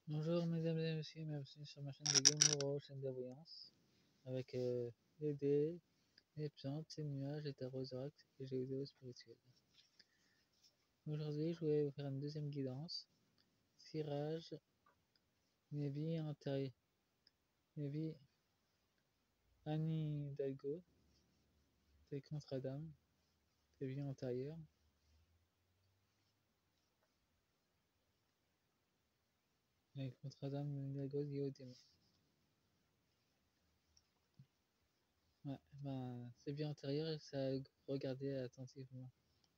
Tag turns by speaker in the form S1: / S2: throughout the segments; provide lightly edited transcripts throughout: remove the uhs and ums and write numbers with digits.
S1: Bonjour mesdames et messieurs, bienvenue sur ma chaîne de Gamero, chaîne de voyance, avec les dés, les plantes, les nuages, les tarots oracles et les jeux vidéo spirituels. Aujourd'hui, je vais vous faire une deuxième guidance, tirage, Nevi intérieur, Nevi Annie Hidalgo, des contre-dames, des vies antérieures. Les contre-dames Hidalgo liées au démon. Ouais, ben, c'est bien antérieur et ça regardez attentivement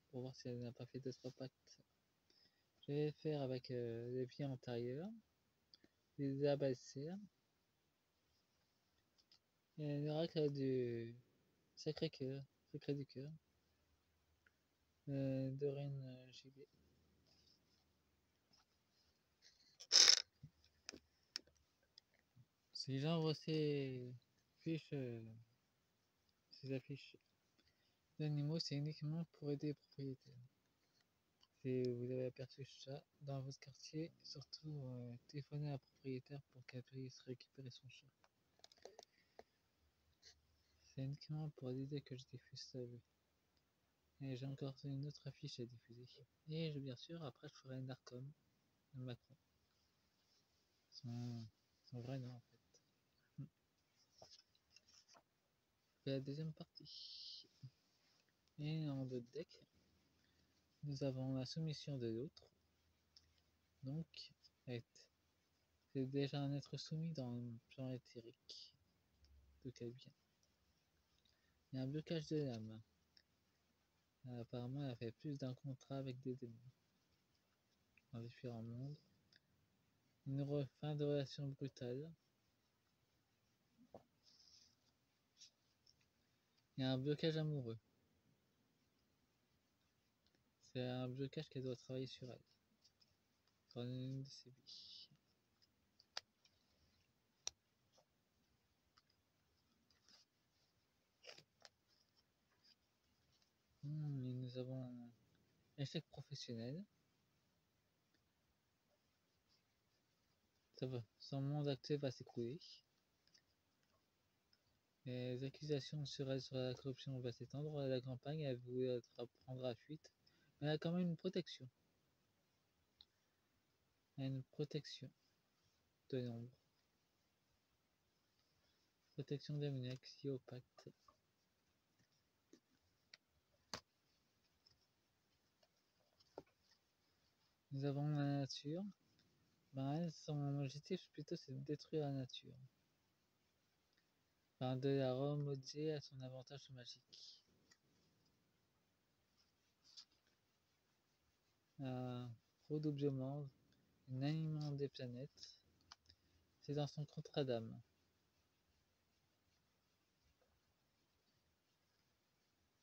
S1: pour voir si elle n'a pas fait d'autres pactes. Je vais faire avec les vies antérieures, les abassirs, et l'oracle du Sacré-Cœur, Secret du Cœur, de Reine JB. Si j'envoie ces fiches, ces affiches d'animaux, c'est uniquement pour aider les propriétaires. Si vous avez aperçu ça dans votre quartier, surtout téléphonez à la propriétaire pour qu'elle puisse récupérer son chat. C'est uniquement pour aider que je diffuse ça. Et j'ai encore une autre affiche à diffuser. Et bien sûr, après, je ferai un Narcom de Macron. Son vrai nom en fait. La deuxième partie. Et en deux decks, nous avons la soumission de l'autre. Donc, c'est déjà un être soumis dans le plan éthérique. De quel bien. Il y a un blocage de l'âme. Apparemment, elle a fait plus d'un contrat avec des démons dans différents mondes. Une fin de relation brutale. Il y a un blocage amoureux. C'est un blocage qu'elle doit travailler sur elle. Sur une de ses vies. Et nous avons échec professionnel. Ça va. Son monde actuel va s'écrouler. Les accusations sur elle sur la corruption vont s'étendre. La campagne, elle voulait prendre la fuite. Mais elle a quand même une protection. Elle a une protection de l'ombre. Protection démoniaque, si au pacte. Nous avons la nature. Ben elle, son objectif plutôt c'est de détruire la nature. Ben, de la remodeler à son avantage magique. Redoublement, un aliment des planètes. C'est dans son contrat d'âme.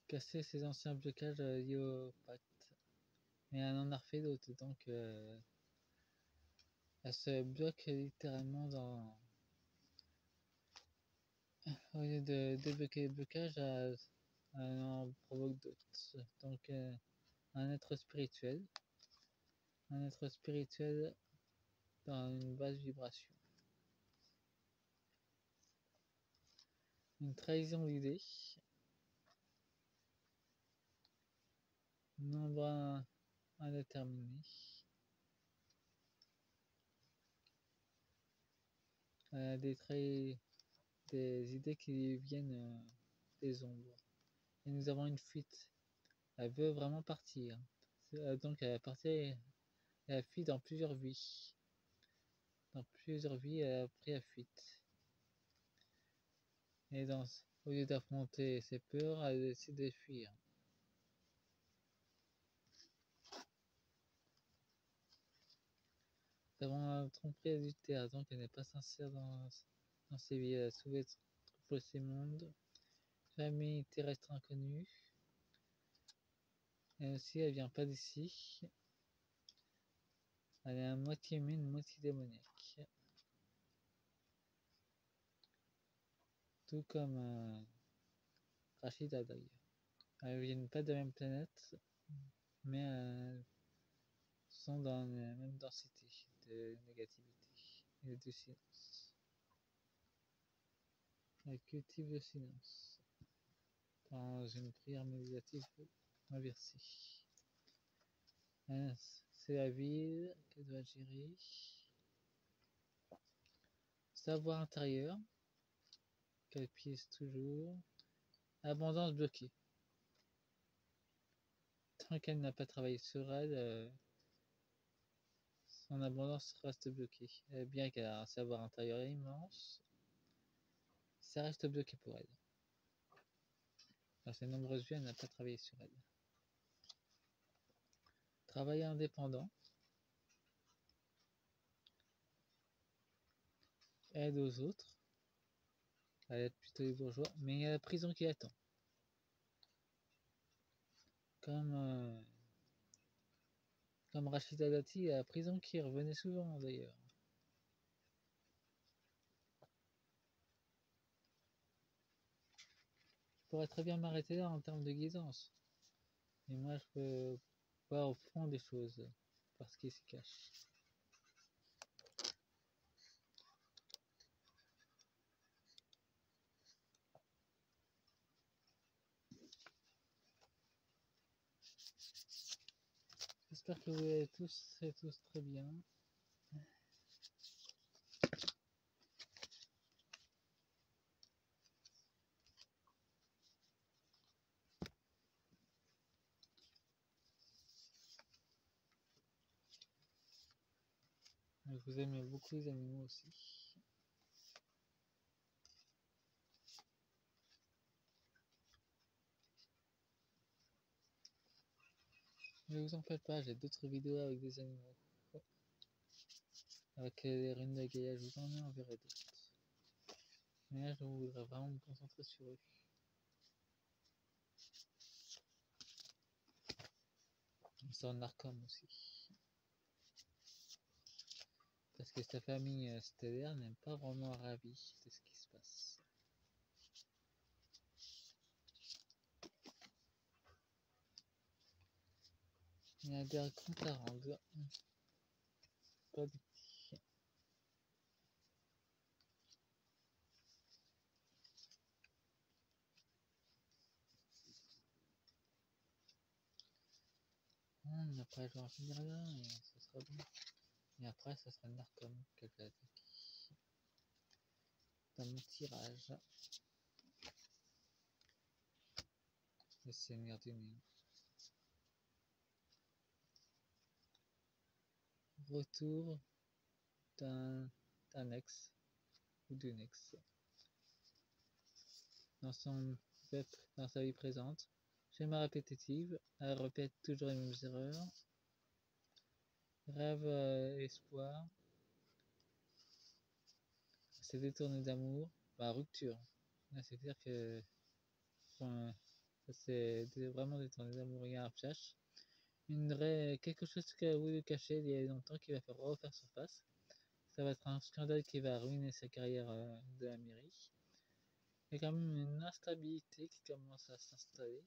S1: Casser ses anciens blocages liés au pacte. Mais elle en a refait d'autres, donc elle se bloque littéralement dans. Au lieu de débloquer les blocages, elle en provoque d'autres. Donc un être spirituel. Un être spirituel dans une basse vibration. Une trahison d'idée. Nombre indéterminé. Des idées qui viennent des ombres. Et nous avons une fuite. Elle veut vraiment partir. Donc elle a fui dans plusieurs vies. Dans plusieurs vies, elle a pris la fuite. Et au lieu d'affronter ses peurs, elle décide de fuir. Nous avons un tromperie adultère, donc elle n'est pas sincère dans ses vies. Elle a sauvé ces mondes. Famille terrestre inconnue. Et aussi, elle vient pas d'ici. Elle est à moitié humaine, moitié démoniaque. Tout comme Rachida d'ailleurs. Elles viennent pas de la même planète, mais elles sont dans la même densité de négativité. et du silence. Elle cultive le silence dans une prière méditative inversée. C'est la ville qu'elle doit gérer. Savoir intérieur qu'elle puise toujours. Abondance bloquée. Tant qu'elle n'a pas travaillé sur elle, son abondance reste bloquée. Bien qu'elle a un savoir intérieur immense, ça reste bloqué pour elle. Dans ses nombreuses vies, elle n'a pas travaillé sur elle. Travail indépendant. Aide aux autres. Elle aide plutôt les bourgeois, mais il y a la prison qui attend. Comme Rachida Dati, il y a la prison qui revenait souvent d'ailleurs. Je pourrais très bien m'arrêter là en termes de guidance. Mais moi, je peux voir au fond des choses, parce qu'il se cache. J'espère que vous allez tous et tous très bien. Vous aimez beaucoup les animaux aussi. Ne vous en faites pas, j'ai d'autres vidéos avec des animaux. Avec les runes de Gaïa, je vous en enverrai d'autres. Mais là, je voudrais vraiment me concentrer sur eux. Sur Narcom aussi. Parce que sa famille stellaire n'est pas vraiment ravie de ce qui se passe. Il y a des comptes à rendre. Pas du tout. Après, je vais en finir là et ce sera bon. Et après, ça sera Narcom qui va attaquer. Dans mon tirage. Le Seigneur du Néant. Retour d'un ex ou d'une ex. Dans sa vie présente, schéma répétitive, elle répète toujours les mêmes erreurs. Rêve, espoir, c'est détourné d'amour, rupture. Là, c'est clair que c'est vraiment détourné d'amour. Il y a un flash, quelque chose qu'elle a voulu cacher il y a longtemps qui va faire refaire surface. Ça va être un scandale qui va ruiner sa carrière de la mairie. Il y a quand même une instabilité qui commence à s'installer.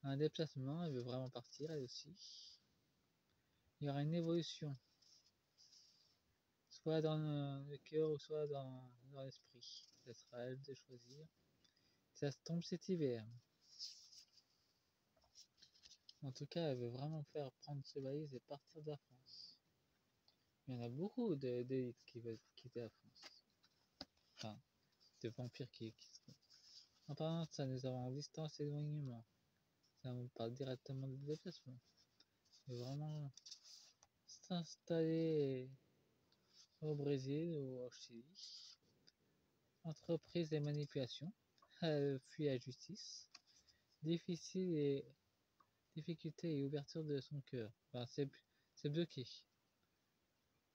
S1: Un déplacement, elle veut vraiment partir elle aussi. Il y aura une évolution, soit dans le cœur ou soit dans l'esprit. Ce sera à elle de choisir. Ça se tombe cet hiver. En tout cas, elle veut vraiment faire prendre ses valises et partir de la France. Il y en a beaucoup d'élites qui veulent quitter la France. Enfin, de vampires qui sont. En parlant de ça, nous avons distance et éloignement. Ça nous parle directement de déplacement. Elle veut vraiment s'installer au Brésil ou au Chili. Entreprise et manipulation. Elle fuit la justice. Difficulté et ouverture de son cœur. C'est bloqué.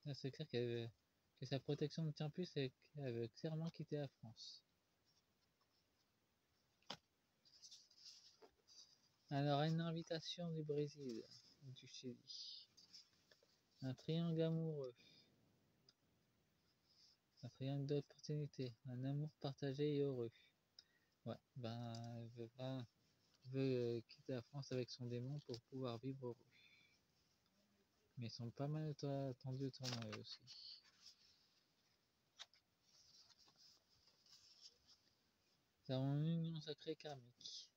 S1: Là, c'est clair que sa protection ne tient plus et qu'elle veut clairement quitter la France. Alors, une invitation du Brésil, du Chili. Un triangle amoureux. Un triangle d'opportunité. Un amour partagé et heureux. Ouais, elle veut quitter la France avec son démon pour pouvoir vivre heureux. Mais ils sont pas mal attendus au tournoi eux aussi. Nous avons une union sacrée karmique.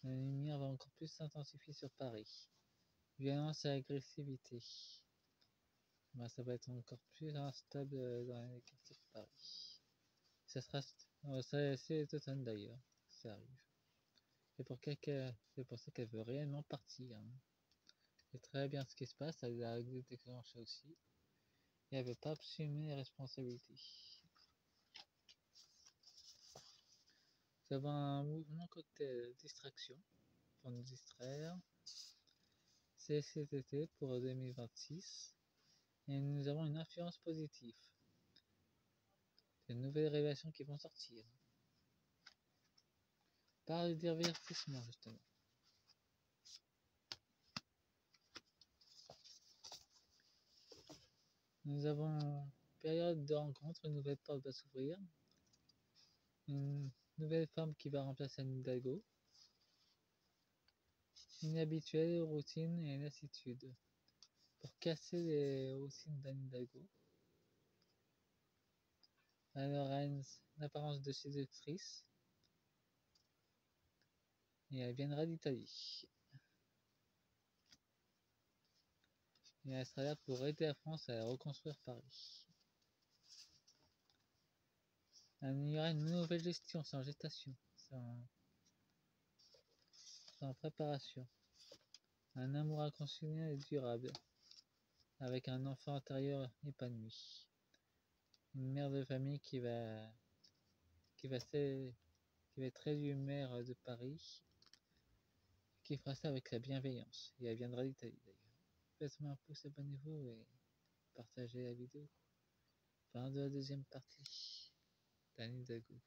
S1: La lumière va encore plus s'intensifier sur Paris. Violence et agressivité. Bah, ça va être encore plus instable dans les quartiers de Paris. Ça sera. C'est cet automne d'ailleurs. Ça arrive. C'est pour ça qu'elle veut réellement partir. Hein. C'est très bien ce qui se passe. Elle a déclenché aussi. Et elle veut pas assumer les responsabilités. Nous avons un mouvement côté distraction pour nous distraire. CCTT pour 2026. Et nous avons une influence positive. Des nouvelles révélations qui vont sortir. Par le divertissement, justement. Nous avons une période de rencontre, une nouvelle porte va s'ouvrir. Une nouvelle femme qui va remplacer Anne Hidalgo. Inhabituelle routine et lassitude. Pour casser les routines d'Anne Hidalgo. Alors elle a une apparence de séductrice. Et elle viendra d'Italie. Et elle sera là pour aider la France à reconstruire Paris. Il y aura une nouvelle gestion, c'est en gestation, c'est en préparation. Un amour inconditionnel et durable, avec un enfant intérieur épanoui. Une mère de famille qui va être élue maire de Paris, qui fera ça avec la bienveillance. Et elle viendra d'Italie d'ailleurs. Faites-moi un pouce, abonnez-vous et partagez la vidéo. Fin de la deuxième partie d'Anne Hidalgo.